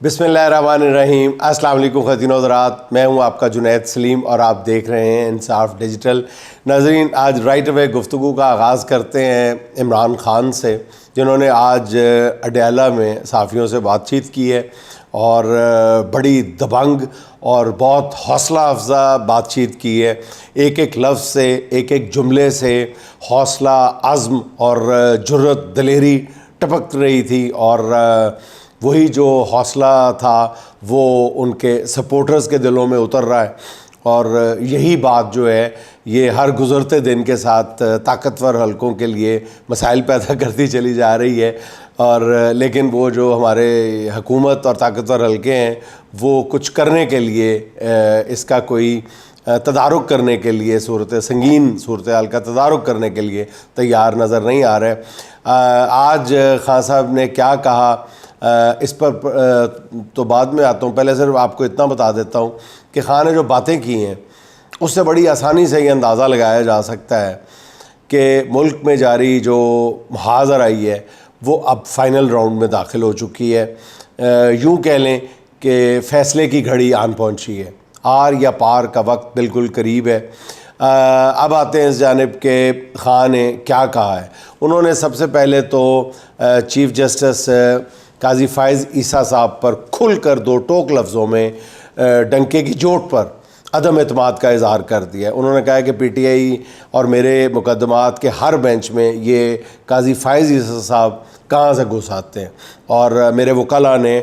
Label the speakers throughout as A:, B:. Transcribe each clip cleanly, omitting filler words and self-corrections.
A: بسم اللہ الرحمن الرحیم۔ السلام علیکم خواتین و حضرات، میں ہوں آپ کا جنید سلیم اور آپ دیکھ رہے ہیں انصاف ڈیجیٹل۔ ناظرین، آج رائٹ اوے گفتگو کا آغاز کرتے ہیں عمران خان سے، جنہوں نے آج اڈیالہ میں صحافیوں سے بات چیت کی ہے اور بڑی دبنگ اور بہت حوصلہ افزا بات چیت کی ہے۔ ایک ایک لفظ سے، ایک ایک جملے سے حوصلہ، عزم اور جرأت، دلیری ٹپک رہی تھی، اور وہی جو حوصلہ تھا وہ ان کے سپورٹرز کے دلوں میں اتر رہا ہے، اور یہی بات جو ہے یہ ہر گزرتے دن کے ساتھ طاقتور حلقوں کے لیے مسائل پیدا کرتی چلی جا رہی ہے۔ اور لیکن وہ جو ہمارے حکومت اور طاقتور حلقے ہیں وہ کچھ کرنے کے لیے، اس کا کوئی تدارک کرنے کے لیے، سنگین صورتحال کا تدارک کرنے کے لیے تیار نظر نہیں آ رہے۔ آج خان صاحب نے کیا کہا اس پر تو بعد میں آتا ہوں، پہلے صرف آپ کو اتنا بتا دیتا ہوں کہ خان نے جو باتیں کی ہیں اس سے بڑی آسانی سے یہ اندازہ لگایا جا سکتا ہے کہ ملک میں جاری جو محاذ آرائی ہے وہ اب فائنل راؤنڈ میں داخل ہو چکی ہے۔ یوں کہہ لیں کہ فیصلے کی گھڑی آن پہنچی ہے، آر یا پار کا وقت بالکل قریب ہے۔ اب آتے ہیں اس جانب کہ خان نے کیا کہا ہے۔ انہوں نے سب سے پہلے تو چیف جسٹس قاضی فائز عیسیٰ صاحب پر کھل کر دو ٹوک لفظوں میں ڈنکے کی چوٹ پر عدم اعتماد کا اظہار کر دیا۔ انہوں نے کہا کہ پی ٹی آئی اور میرے مقدمات کے ہر بینچ میں یہ قاضی فائز عیسیٰ صاحب کہاں سے گھس آتے ہیں، اور میرے وکلاء نے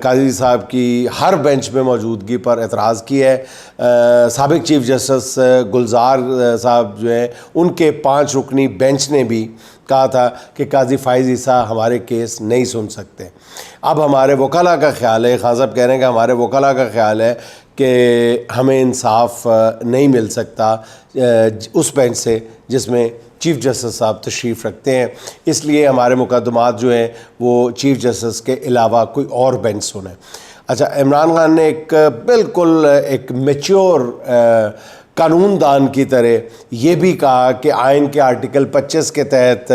A: قاضی صاحب کی ہر بینچ میں موجودگی پر اعتراض کیا ہے۔ سابق چیف جسٹس گلزار صاحب جو ہیں ان کے 5 رکنی بینچ نے بھی کہا تھا کہ قاضی فائز عیسیٰ ہمارے کیس نہیں سن سکتے۔ اب ہمارے وکلاء کا خیال ہے، خان صاحب کہہ رہے ہیں کہ ہمارے وکلاء کا خیال ہے کہ ہمیں انصاف نہیں مل سکتا اس بینچ سے جس میں چیف جسٹس صاحب تشریف رکھتے ہیں، اس لیے ہمارے مقدمات جو ہیں وہ چیف جسٹس کے علاوہ کوئی اور بینچ سنیں۔ اچھا، عمران خان نے بالکل ایک میچور قانون دان کی طرح یہ بھی کہا کہ آئین کے آرٹیکل 25 کے تحت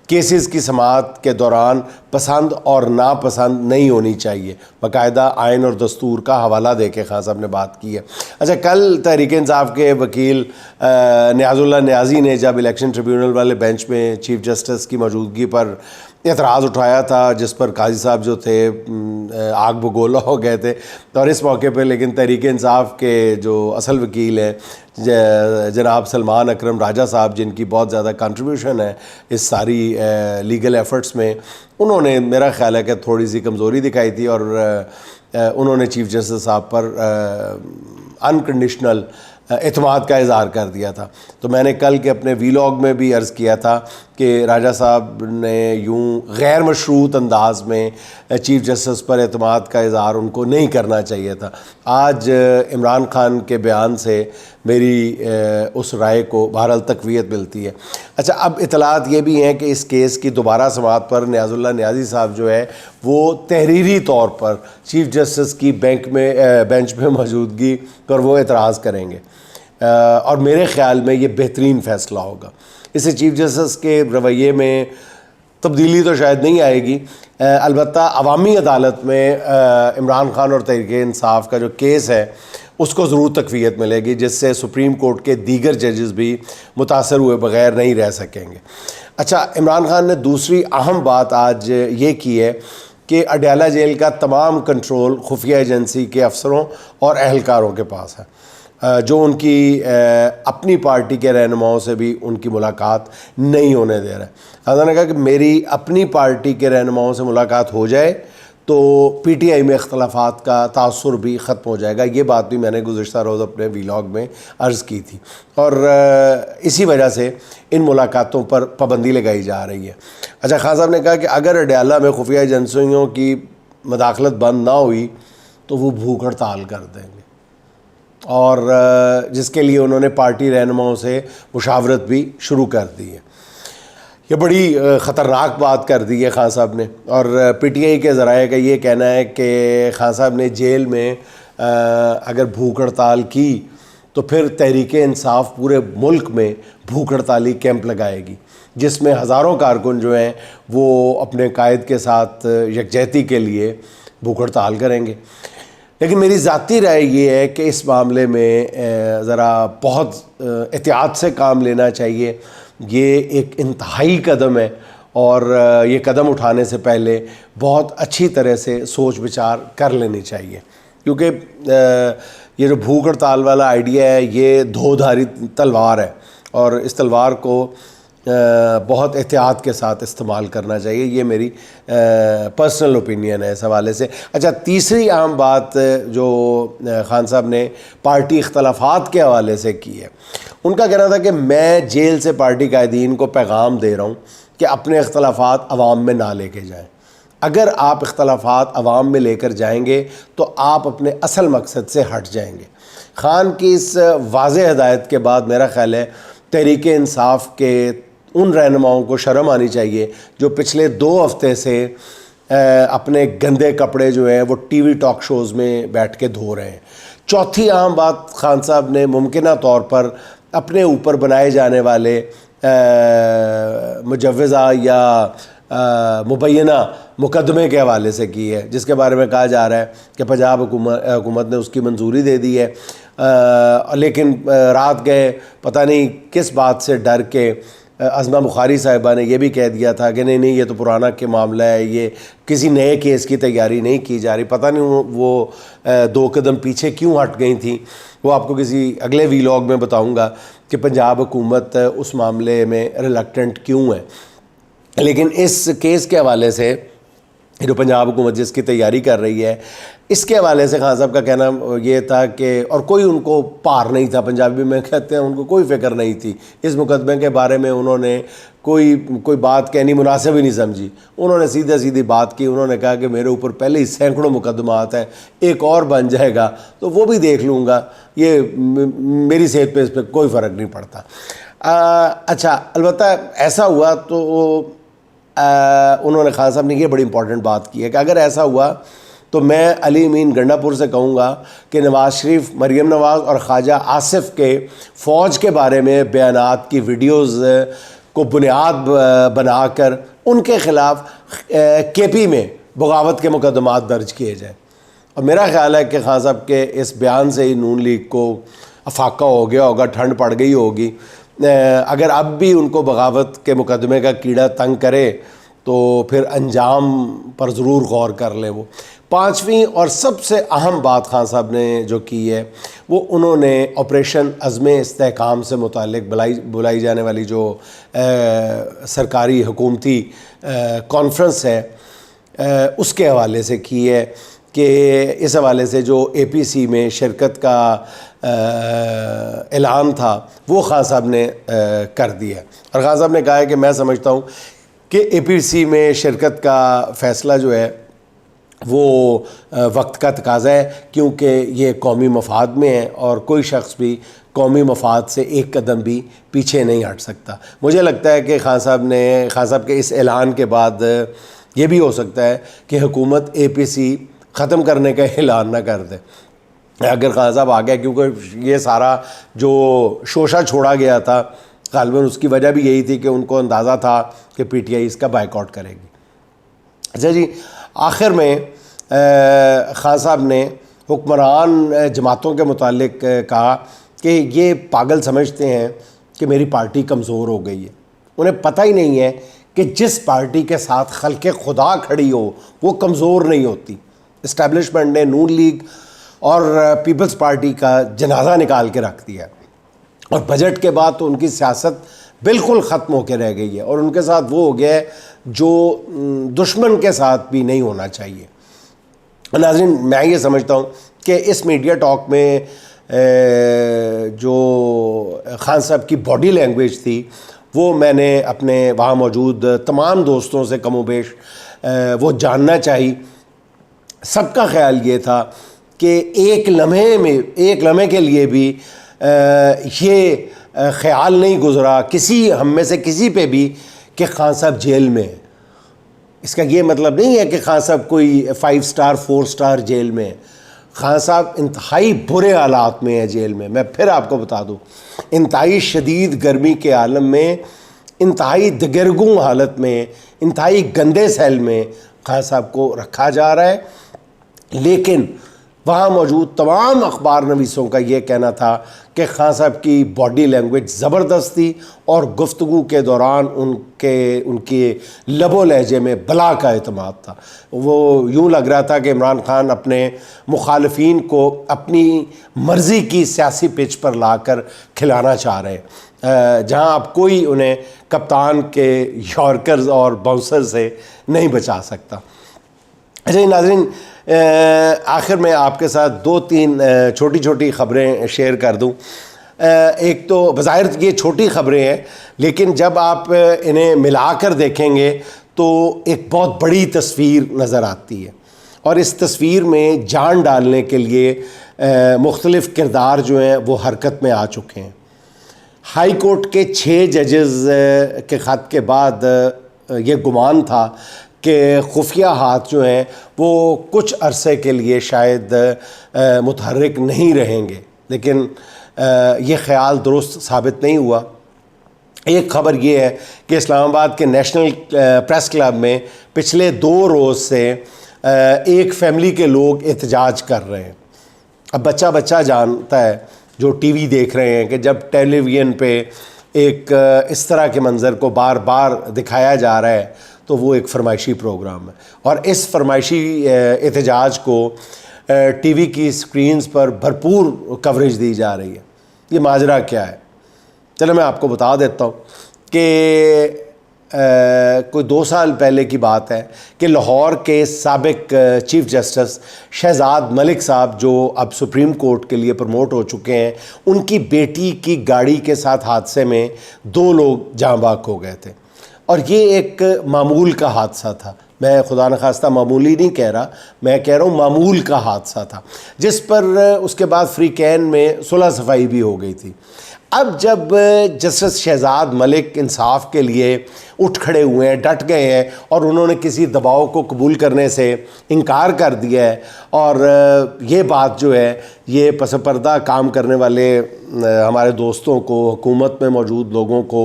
A: کیسز کی سماعت کے دوران پسند اور ناپسند نہیں ہونی چاہیے۔ باقاعدہ آئین اور دستور کا حوالہ دے کے خان صاحب نے بات کی ہے۔ اچھا، کل تحریک انصاف کے وکیل نیاز اللہ نیازی نے جب الیکشن ٹریبیونل والے بینچ میں چیف جسٹس کی موجودگی پر اعتراض اٹھایا تھا، جس پر قاضی صاحب جو تھے آگ بگولا ہو گئے تھے، اور اس موقع پہ لیکن تحریک انصاف کے جو اصل وکیل ہیں جناب سلمان اکرم راجہ صاحب، جن کی بہت زیادہ کنٹریبیوشن ہے اس ساری لیگل ایفرٹس میں، انہوں نے میرا خیال ہے کہ تھوڑی سی کمزوری دکھائی تھی، اور انہوں نے چیف جسٹس صاحب پر انکنڈیشنل اعتماد کا اظہار کر دیا تھا۔ تو میں نے کل کے اپنے ویلاگ میں بھی عرض کیا تھا کہ راجہ صاحب نے یوں غیر مشروط انداز میں چیف جسٹس پر اعتماد کا اظہار ان کو نہیں کرنا چاہیے تھا۔ آج عمران خان کے بیان سے میری اس رائے کو بہرحال تقویت ملتی ہے۔ اچھا، اب اطلاعات یہ بھی ہیں کہ اس کیس کی دوبارہ سماعت پر نیاز اللہ نیازی صاحب جو ہے وہ تحریری طور پر چیف جسٹس کی بینچ میں موجودگی پر وہ اعتراض کریں گے، اور میرے خیال میں یہ بہترین فیصلہ ہوگا۔ اسے چیف جسٹس کے رویے میں تبدیلی تو شاید نہیں آئے گی، البتہ عوامی عدالت میں عمران خان اور تحریک انصاف کا جو کیس ہے اس کو ضرور تقویت ملے گی، جس سے سپریم کورٹ کے دیگر ججز بھی متاثر ہوئے بغیر نہیں رہ سکیں گے۔ اچھا، عمران خان نے دوسری اہم بات آج یہ کی ہے کہ اڈیالہ جیل کا تمام کنٹرول خفیہ ایجنسی کے افسروں اور اہلکاروں کے پاس ہے، جو ان کی اپنی پارٹی کے رہنماؤں سے بھی ان کی ملاقات نہیں ہونے دے رہا ہے۔ حضرت نے کہا کہ میری اپنی پارٹی کے رہنماؤں سے ملاقات ہو جائے تو پی ٹی آئی میں اختلافات کا تاثر بھی ختم ہو جائے گا۔ یہ بات بھی میں نے گزشتہ روز اپنے ویلاگ میں عرض کی تھی، اور اسی وجہ سے ان ملاقاتوں پر پابندی لگائی جا رہی ہے۔ اچھا، خان صاحب نے کہا کہ اگر اڈیالہ میں خفیہ ایجنسیوں کی مداخلت بند نہ ہوئی تو وہ بھوک ہڑتال کر دیں گے، اور جس کے لیے انہوں نے پارٹی رہنماؤں سے مشاورت بھی شروع کر دی ہے۔ یہ بڑی خطرناک بات کر دی ہے خان صاحب نے، اور پی ٹی آئی کے ذرائع کا یہ کہنا ہے کہ خان صاحب نے جیل میں اگر بھوک ہڑتال کی تو پھر تحریک انصاف پورے ملک میں بھوک ہڑتالی کیمپ لگائے گی، جس میں ہزاروں کارکن جو ہیں وہ اپنے قائد کے ساتھ یکجہتی کے لیے بھوک ہڑتال کریں گے. لیکن میری ذاتی رائے یہ ہے کہ اس معاملے میں ذرا بہت احتیاط سے کام لینا چاہیے. یہ ایک انتہائی قدم ہے اور یہ قدم اٹھانے سے پہلے بہت اچھی طرح سے سوچ بچار کر لینی چاہیے، کیونکہ یہ جو بھوک ہڑتال والا آئیڈیا ہے یہ دو دھاری تلوار ہے اور اس تلوار کو بہت احتیاط کے ساتھ استعمال کرنا چاہیے. یہ میری پرسنل اوپینین ہے اس حوالے سے. اچھا، تیسری اہم بات جو خان صاحب نے پارٹی اختلافات کے حوالے سے کی ہے، ان کا کہنا تھا کہ میں جیل سے پارٹی قائدین کو پیغام دے رہا ہوں کہ اپنے اختلافات عوام میں نہ لے کے جائیں. اگر آپ اختلافات عوام میں لے کر جائیں گے تو آپ اپنے اصل مقصد سے ہٹ جائیں گے. خان کی اس واضح ہدایت کے بعد میرا خیال ہے تحریک انصاف کے ان رہنماؤں کو شرم آنی چاہیے جو پچھلے 2 ہفتے سے اپنے گندے کپڑے جو ہیں وہ ٹی وی ٹاک شوز میں بیٹھ کے دھو رہے ہیں. چوتھی اہم بات، خان صاحب نے ممکنہ طور پر اپنے اوپر بنائے جانے والے مجوزہ یا مبینہ مقدمے کے حوالے سے کی ہے، جس کے بارے میں کہا جا رہا ہے کہ پنجاب حکومت نے اس کی منظوری دے دی ہے، لیکن رات گئے پتہ نہیں کس بات سے ڈر کے عظمہ بخاری صاحبہ نے یہ بھی کہہ دیا تھا کہ نہیں یہ تو پرانا کے معاملہ ہے، یہ کسی نئے کیس کی تیاری نہیں کی جا رہی. پتہ نہیں وہ 2 قدم پیچھے کیوں ہٹ گئی تھیں. وہ آپ کو کسی اگلے ویلاگ میں بتاؤں گا کہ پنجاب حکومت اس معاملے میں ریلکٹنٹ کیوں ہے. لیکن اس کیس کے حوالے سے جو پنجاب حکومت جس کی تیاری کر رہی ہے، اس کے حوالے سے خان صاحب کا کہنا یہ تھا کہ اور کوئی ان کو پار نہیں تھا، پنجابی میں کہتے ہیں ان کو کوئی فکر نہیں تھی اس مقدمے کے بارے میں. انہوں نے کوئی بات کہنی مناسب ہی نہیں سمجھی. انہوں نے سیدھی بات کی. انہوں نے کہا کہ میرے اوپر پہلے ہی سینکڑوں مقدمات ہیں، ایک اور بن جائے گا تو وہ بھی دیکھ لوں گا، یہ میری صحت پہ اس پہ کوئی فرق نہیں پڑتا. اچھا، البتہ ایسا ہوا تو انہوں نے خان صاحب نے یہ بڑی امپورٹنٹ بات کی ہے کہ اگر ایسا ہوا تو میں علی امین گنڈا پور سے کہوں گا کہ نواز شریف، مریم نواز اور خواجہ آصف کے فوج کے بارے میں بیانات کی ویڈیوز کو بنیاد بنا کر ان کے خلاف کے پی میں بغاوت کے مقدمات درج کیے جائیں. اور میرا خیال ہے کہ خان صاحب کے اس بیان سے ہی نون لیگ کو افاقہ ہو گیا ہوگا، ٹھنڈ پڑ گئی ہوگی. اگر اب بھی ان کو بغاوت کے مقدمے کا کیڑا تنگ کرے تو پھر انجام پر ضرور غور کر لیں. وہ 5ویں اور سب سے اہم بات خان صاحب نے جو کی ہے وہ انہوں نے آپریشن عزم استحکام سے متعلق بلائی جانے والی جو سرکاری حکومتی کانفرنس ہے اس کے حوالے سے کی ہے کہ اس حوالے سے جو اے پی سی میں شرکت کا اعلان تھا وہ خان صاحب نے کر دیا. اور خان صاحب نے کہا ہے کہ میں سمجھتا ہوں کہ اے پی سی میں شرکت کا فیصلہ جو ہے وہ وقت کا تقاضا ہے، کیونکہ یہ قومی مفاد میں ہے اور کوئی شخص بھی قومی مفاد سے ایک قدم بھی پیچھے نہیں ہٹ سکتا. مجھے لگتا ہے کہ خان صاحب کے اس اعلان کے بعد یہ بھی ہو سکتا ہے کہ حکومت اے پی سی ختم کرنے کا اعلان نہ کر دے اگر خان صاحب آ گیا، کیونکہ یہ سارا جو شوشہ چھوڑا گیا تھا غالباً اس کی وجہ بھی یہی تھی کہ ان کو اندازہ تھا کہ پی ٹی آئی اس کا بائیکاٹ کرے گی. اچھا جی، آخر میں خان صاحب نے حکمران جماعتوں کے متعلق کہا کہ یہ پاگل سمجھتے ہیں کہ میری پارٹی کمزور ہو گئی ہے. انہیں پتہ ہی نہیں ہے کہ جس پارٹی کے ساتھ خلق خدا کھڑی ہو وہ کمزور نہیں ہوتی. اسٹیبلشمنٹ نے نون لیگ اور پیپلز پارٹی کا جنازہ نکال کے رکھ دیا اور بجٹ کے بعد تو ان کی سیاست بالکل ختم ہو کے رہ گئی ہے اور ان کے ساتھ وہ ہو گیا ہے جو دشمن کے ساتھ بھی نہیں ہونا چاہیے. ناظرین، میں یہ سمجھتا ہوں کہ اس میڈیا ٹاک میں جو خان صاحب کی باڈی لینگویج تھی وہ میں نے اپنے وہاں موجود تمام دوستوں سے کم و بیش وہ جاننا چاہی. سب کا خیال یہ تھا کہ ایک لمحے کے لیے بھی یہ خیال نہیں گزرا ہم میں سے کسی پہ بھی کہ خان صاحب جیل میں. اس کا یہ مطلب نہیں ہے کہ خان صاحب کوئی 5 سٹار 4 سٹار جیل میں. خان صاحب انتہائی برے حالات میں ہیں جیل میں. میں پھر آپ کو بتا دوں، انتہائی شدید گرمی کے عالم میں، انتہائی دگرگوں حالت میں، انتہائی گندے سیل میں خان صاحب کو رکھا جا رہا ہے لیکن وہاں موجود تمام اخبار نویسوں کا یہ کہنا تھا کہ خان صاحب کی باڈی لینگویج زبردست تھی اور گفتگو کے دوران ان کے لب و لہجے میں بلا کا اعتماد تھا. وہ یوں لگ رہا تھا کہ عمران خان اپنے مخالفین کو اپنی مرضی کی سیاسی پچ پر لا کر کھلانا چاہ رہے ہیں، جہاں اب کوئی انہیں کپتان کے یارکرز اور باؤنسر سے نہیں بچا سکتا. اچھا ناظرین، آخر میں آپ کے ساتھ 2-3 چھوٹی چھوٹی خبریں شیئر کر دوں. ایک تو بظاہر یہ چھوٹی خبریں ہیں، لیکن جب آپ انہیں ملا کر دیکھیں گے تو ایک بہت بڑی تصویر نظر آتی ہے، اور اس تصویر میں جان ڈالنے کے لیے مختلف کردار جو ہیں وہ حرکت میں آ چکے ہیں. ہائی کورٹ کے 6 ججز کے خط کے بعد یہ گمان تھا کہ خفیہ ہاتھ جو ہیں وہ کچھ عرصے کے لیے شاید متحرک نہیں رہیں گے، لیکن یہ خیال درست ثابت نہیں ہوا. ایک خبر یہ ہے کہ اسلام آباد کے نیشنل پریس کلب میں پچھلے 2 روز سے ایک فیملی کے لوگ احتجاج کر رہے ہیں. اب بچہ جانتا ہے جو ٹی وی دیکھ رہے ہیں کہ جب ٹیلی ویژن پہ ایک اس طرح کے منظر کو بار بار دکھایا جا رہا ہے تو وہ ایک فرمائشی پروگرام ہے، اور اس فرمائشی احتجاج کو ٹی وی کی سکرینز پر بھرپور کوریج دی جا رہی ہے. یہ ماجرا کیا ہے؟ چلو میں آپ کو بتا دیتا ہوں کہ کوئی 2 سال پہلے کی بات ہے کہ لاہور کے سابق چیف جسٹس شہزاد ملک صاحب، جو اب سپریم کورٹ کے لیے پروموٹ ہو چکے ہیں، ان کی بیٹی کی گاڑی کے ساتھ حادثے میں 2 لوگ جاں بحق ہو گئے تھے. اور یہ ایک معمول کا حادثہ تھا، میں خدا نخواستہ معمولی نہیں کہہ رہا، میں کہہ رہا ہوں معمول کا حادثہ تھا، جس پر اس کے بعد فری کین میں صلح صفائی بھی ہو گئی تھی. اب جب جسٹس شہزاد ملک انصاف کے لیے اٹھ کھڑے ہوئے ہیں، ڈٹ گئے ہیں، اور انہوں نے کسی دباؤ کو قبول کرنے سے انکار کر دیا ہے، اور یہ بات جو ہے یہ پس پردہ کام کرنے والے ہمارے دوستوں کو، حکومت میں موجود لوگوں کو،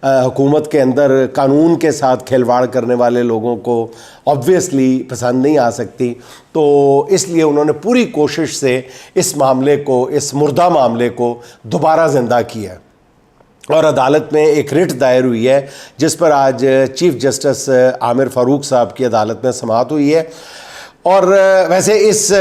A: حکومت کے اندر قانون کے ساتھ کھلواڑ کرنے والے لوگوں کو آبویسلی پسند نہیں آ سکتی، تو اس لیے انہوں نے پوری کوشش سے اس معاملے کو، اس مردہ معاملے کو دوبارہ زندہ کیا، اور عدالت میں ایک رٹ دائر ہوئی ہے جس پر آج چیف جسٹس عامر فاروق صاحب کی عدالت میں سماعت ہوئی ہے. اور ویسے اس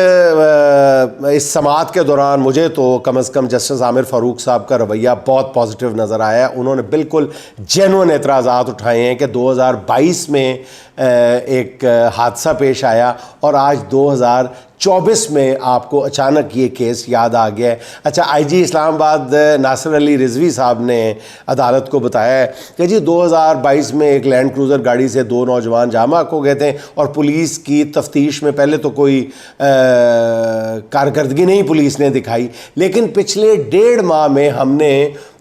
A: سماعت کے دوران مجھے تو کم از کم جسٹس عامر فاروق صاحب کا رویہ بہت پازیٹیو نظر آیا. انہوں نے بالکل جینوئن اعتراضات اٹھائے ہیں کہ 2022 میں ایک حادثہ پیش آیا اور آج 2024 میں آپ کو اچانک یہ کیس یاد آ گیا ہے. اچھا، آئی جی اسلام آباد ناصر علی رضوی صاحب نے عدالت کو بتایا ہے کہ جی 2022 میں ایک لینڈ کروزر گاڑی سے 2 نوجوان جاں بحق ہو گئے تھے، اور پولیس کی تفتیش میں پہلے تو کوئی کارکردگی نہیں پولیس نے دکھائی، لیکن پچھلے 1.5 ماہ میں ہم نے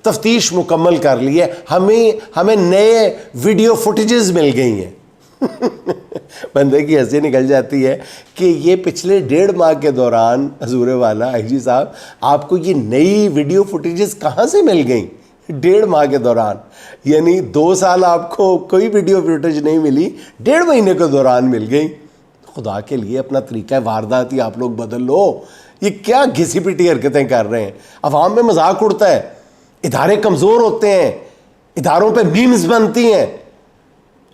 A: تفتیش مکمل کر لی ہے، ہمیں نئے ویڈیو فوٹیجز مل گئی ہیں. بندے کی ہنسی نکل جاتی ہے کہ یہ پچھلے 1.5 ماہ کے دوران حضور والا آئی جی صاحب آپ کو یہ نئی ویڈیو فوٹیجز کہاں سے مل گئیں 1.5 ماہ کے دوران؟ یعنی 2 سال آپ کو کوئی ویڈیو فوٹیج نہیں ملی، 1.5 مہینے کے دوران مل گئی. خدا کے لیے اپنا طریقہ وارداتی آپ لوگ بدل لو. یہ کیا گھسی پٹی حرکتیں کر رہے ہیں؟ عوام میں مذاق اڑتا ہے، ادارے کمزور ہوتے ہیں، اداروں پہ میمز بنتی ہیں،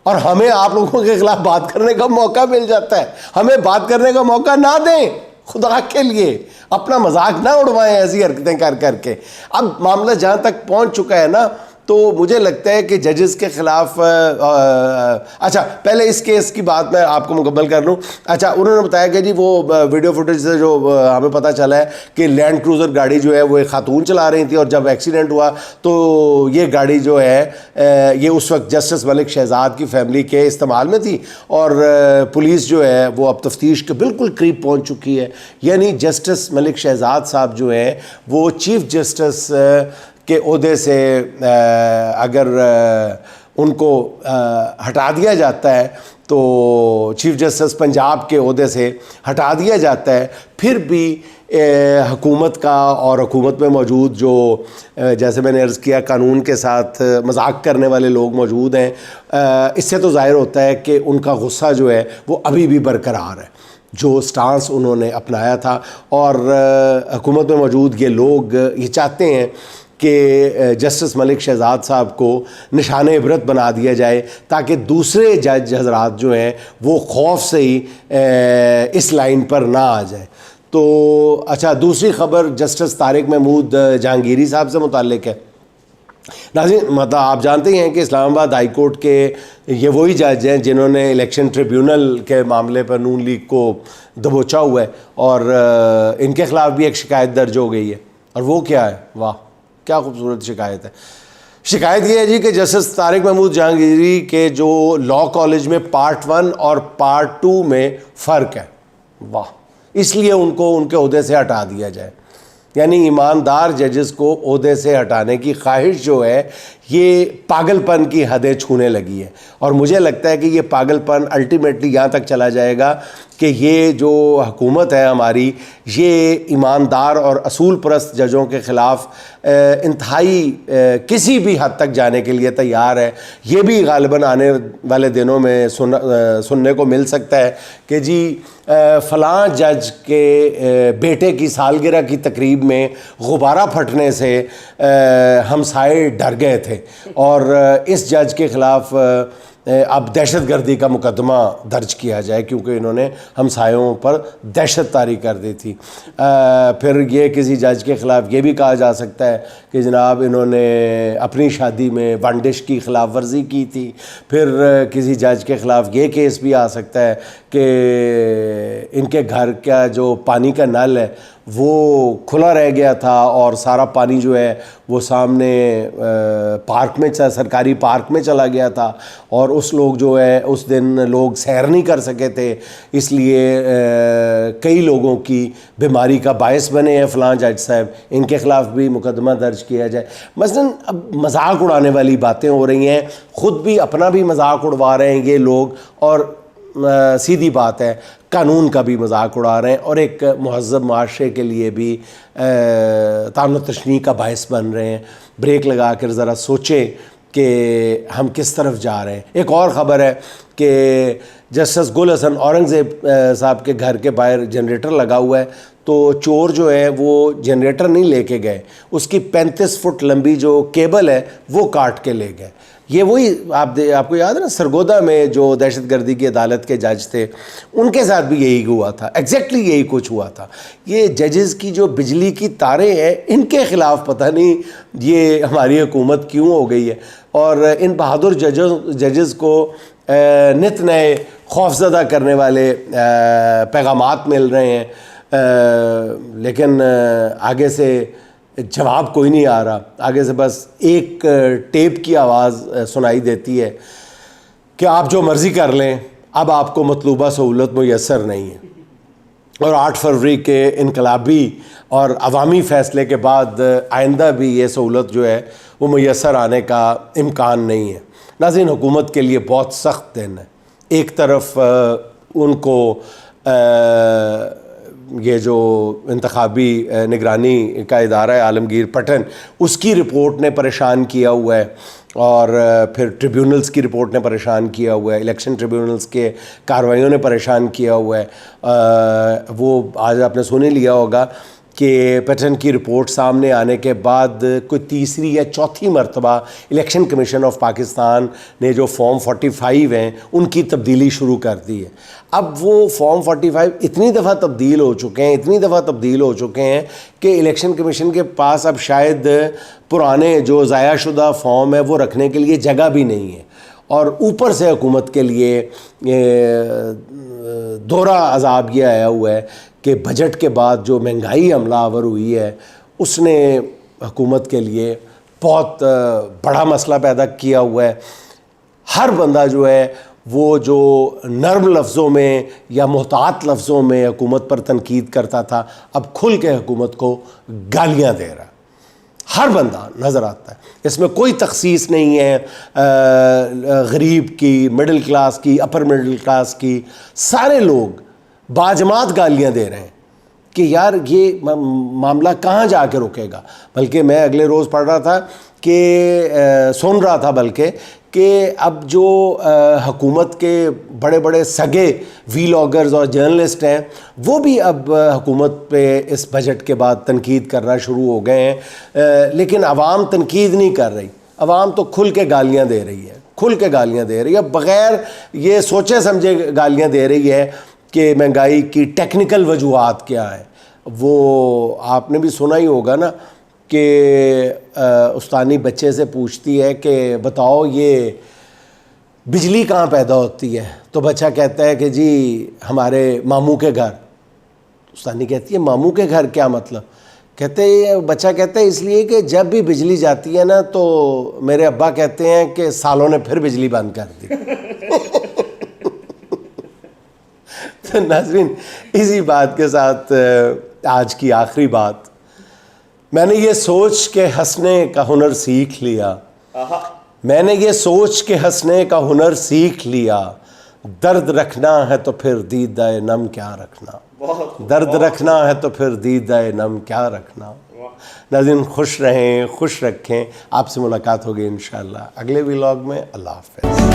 A: اور ہمیں آپ لوگوں کے خلاف بات کرنے کا موقع مل جاتا ہے. ہمیں بات کرنے کا موقع نہ دیں، خدا کے لیے اپنا مذاق نہ اڑوائیں ایسی حرکتیں کر کر کے. اب معاملہ جہاں تک پہنچ چکا ہے نا، تو مجھے لگتا ہے کہ ججز کے خلاف اچھا پہلے اس کیس کی بات میں آپ کو مکمل کر لوں. اچھا، انہوں نے بتایا کہ جی وہ ویڈیو فوٹیج سے جو ہمیں پتہ چلا ہے کہ لینڈ کروزر گاڑی جو ہے وہ ایک خاتون چلا رہی تھی، اور جب ایکسیڈنٹ ہوا تو یہ گاڑی جو ہے یہ اس وقت جسٹس ملک شہزاد کی فیملی کے استعمال میں تھی، اور پولیس جو ہے وہ اب تفتیش کے بالکل قریب پہنچ چکی ہے. یعنی جسٹس ملک شہزاد صاحب جو ہیں وہ چیف جسٹس کے عہدے سے اگر ان کو ہٹا دیا جاتا ہے، تو چیف جسٹس پنجاب کے عہدے سے ہٹا دیا جاتا ہے، پھر بھی حکومت کا اور حکومت میں موجود جو جیسے میں نے عرض کیا قانون کے ساتھ مذاق کرنے والے لوگ موجود ہیں، اس سے تو ظاہر ہوتا ہے کہ ان کا غصہ جو ہے وہ ابھی بھی برقرار ہے. جو سٹانس انہوں نے اپنایا تھا، اور حکومت میں موجود یہ لوگ یہ چاہتے ہیں کہ جسٹس ملک شہزاد صاحب کو نشان عبرت بنا دیا جائے تاکہ دوسرے جج حضرات جو ہیں وہ خوف سے ہی اس لائن پر نہ آ جائیں۔ تو اچھا، دوسری خبر جسٹس طارق محمود جہانگیری صاحب سے متعلق ہے۔ ناظرین، مطلب آپ جانتے ہیں کہ اسلام آباد ہائی کورٹ کے یہ وہی جج ہیں جنہوں نے الیکشن ٹریبیونل کے معاملے پر نون لیگ کو دبوچا ہوا ہے، اور ان کے خلاف بھی ایک شکایت درج ہو گئی ہے۔ اور وہ کیا ہے؟ واہ، کیا خوبصورت شکایت ہے۔ شکایت یہ ہے جی کہ جسٹس طارق محمود جہانگیری کے جو لاء کالج میں پارٹ 1 اور پارٹ 2 میں فرق ہے، واہ، اس لیے ان کو ان کے عہدے سے ہٹا دیا جائے۔ یعنی ایماندار ججز کو عہدے سے ہٹانے کی خواہش جو ہے یہ پاگل پن کی حدیں چھونے لگی ہے، اور مجھے لگتا ہے کہ یہ پاگل پن الٹیمیٹلی یہاں تک چلا جائے گا کہ یہ جو حکومت ہے ہماری، یہ ایماندار اور اصول پرست ججوں کے خلاف انتہائی کسی بھی حد تک جانے کے لیے تیار ہے۔ یہ بھی غالباً آنے والے دنوں میں سننے کو مل سکتا ہے کہ جی فلاں جج کے بیٹے کی سالگرہ کی تقریب میں غبارہ پھٹنے سے ہمسائے ڈر گئے تھے، اور اس جج کے خلاف اب دہشت گردی کا مقدمہ درج کیا جائے کیونکہ انہوں نے ہمسایوں پر دہشت طاری کر دی تھی۔ پھر یہ کسی جج کے خلاف یہ بھی کہا جا سکتا ہے کہ جناب انہوں نے اپنی شادی میں ون ڈش کی خلاف ورزی کی تھی۔ پھر کسی جج کے خلاف یہ کیس بھی آ سکتا ہے کہ ان کے گھر کا جو پانی کا نل ہے وہ کھلا رہ گیا تھا، اور سارا پانی جو ہے وہ سامنے پارک میں سرکاری پارک میں چلا گیا تھا، اور اس لوگ جو ہے اس دن لوگ سیر نہیں کر سکے تھے، اس لیے کئی لوگوں کی بیماری کا باعث بنے ہیں فلاں جج صاحب، ان کے خلاف بھی مقدمہ درج کیا جائے۔ مثلاً اب مذاق اڑانے والی باتیں ہو رہی ہیں، خود بھی اپنا بھی مذاق اڑوا رہے ہیں یہ لوگ، اور سیدھی بات ہے قانون کا بھی مذاق اڑا رہے ہیں، اور ایک مہذب معاشرے کے لیے بھی طعن و تشنیع کا باعث بن رہے ہیں۔ بریک لگا کر ذرا سوچیں کہ ہم کس طرف جا رہے ہیں۔ ایک اور خبر ہے کہ جسٹس گل حسن اورنگزیب صاحب کے گھر کے باہر جنریٹر لگا ہوا ہے، تو چور جو ہے وہ جنریٹر نہیں لے کے گئے، اس کی 35 فٹ لمبی جو کیبل ہے وہ کاٹ کے لے گئے۔ یہ وہی آپ کو یاد ہے نا، سرگودا میں جو دہشت گردی کی عدالت کے جج تھے، ان کے ساتھ بھی یہی ہوا تھا، ایگزیکٹلی یہی کچھ ہوا تھا۔ یہ ججز کی جو بجلی کی تاریں ہیں، ان کے خلاف پتہ نہیں یہ ہماری حکومت کیوں ہو گئی ہے، اور ان بہادر ججز کو نت نئے خوفزدہ کرنے والے پیغامات مل رہے ہیں، لیکن آگے سے جواب کوئی نہیں آ رہا۔ آگے سے بس ایک ٹیپ کی آواز سنائی دیتی ہے کہ آپ جو مرضی کر لیں، اب آپ کو مطلوبہ سہولت میسر نہیں ہے۔ اور 8 فروری کے انقلابی اور عوامی فیصلے کے بعد آئندہ بھی یہ سہولت جو ہے وہ میسر آنے کا امکان نہیں ہے۔ ناظرین، حکومت کے لیے بہت سخت دن ہے۔ ایک طرف ان کو یہ جو انتخابی نگرانی کا ادارہ ہے عالمگیر پٹن، اس کی رپورٹ نے پریشان کیا ہوا ہے، اور پھر ٹریبیونلز کی رپورٹ نے پریشان کیا ہوا ہے، الیکشن ٹریبیونلز کے کارروائیوں نے پریشان کیا ہوا ہے۔ وہ آج آپ نے سن ہی لیا ہوگا کہ پیٹرن کی رپورٹ سامنے آنے کے بعد کوئی تیسری یا چوتھی مرتبہ الیکشن کمیشن آف پاکستان نے جو فارم 45 ہیں ان کی تبدیلی شروع کر دی ہے۔ اب وہ فارم 45 اتنی دفعہ تبدیل ہو چکے ہیں کہ الیکشن کمیشن کے پاس اب شاید پرانے جو ضائع شدہ فارم ہے وہ رکھنے کے لیے جگہ بھی نہیں ہے، اور اوپر سے حکومت کے لیے دوہرا عذاب یہ آیا ہوا ہے کہ بجٹ کے بعد جو مہنگائی حملہ آور ہوئی ہے اس نے حکومت کے لیے بہت بڑا مسئلہ پیدا کیا ہوا ہے۔ ہر بندہ جو ہے وہ جو نرم لفظوں میں یا محتاط لفظوں میں حکومت پر تنقید کرتا تھا، اب کھل کے حکومت کو گالیاں دے رہا ہے۔ ہر بندہ نظر آتا ہے، اس میں کوئی تخصیص نہیں ہے غریب کی، مڈل کلاس کی، اپر مڈل کلاس کی، سارے لوگ باجماعت گالیاں دے رہے ہیں کہ یار یہ معاملہ کہاں جا کے رکے گا۔ بلکہ میں اگلے روز پڑھ رہا تھا کہ سن رہا تھا بلکہ کہ کہ اب جو حکومت کے بڑے بڑے سگے ویلاگرز اور جرنلسٹ ہیں وہ بھی اب حکومت پہ اس بجٹ کے بعد تنقید کرنا شروع ہو گئے ہیں، لیکن عوام تنقید نہیں کر رہی، عوام تو کھل کے گالیاں دے رہی ہے، کھل کے گالیاں دے رہی ہے، بغیر یہ سوچے سمجھے گالیاں دے رہی ہے کہ مہنگائی کی ٹیکنیکل وجوہات کیا ہیں۔ وہ آپ نے بھی سنا ہی ہوگا نا کہ استانی بچے سے پوچھتی ہے کہ بتاؤ یہ بجلی کہاں پیدا ہوتی ہے، تو بچہ کہتا ہے کہ جی ہمارے ماموں کے گھر۔ استانی کہتی ہے ماموں کے گھر کیا مطلب؟ بچہ کہتا ہے اس لیے کہ جب بھی بجلی جاتی ہے نا تو میرے ابا کہتے ہیں کہ سالوں نے پھر بجلی بند کر دی۔ تو ناظرین اسی بات کے ساتھ آج کی آخری بات، میں نے یہ سوچ کے ہنسنے کا ہنر سیکھ لیا، میں نے یہ سوچ کے ہنسنے کا ہنر سیکھ لیا، درد رکھنا ہے تو پھر دیدہ نم کیا رکھنا، درد رکھنا ہے تو پھر دیدہ نم کیا رکھنا۔ ناظرین خوش رہیں، خوش رکھیں، آپ سے ملاقات ہوگی انشاءاللہ اگلے ولاگ میں۔ اللہ حافظ۔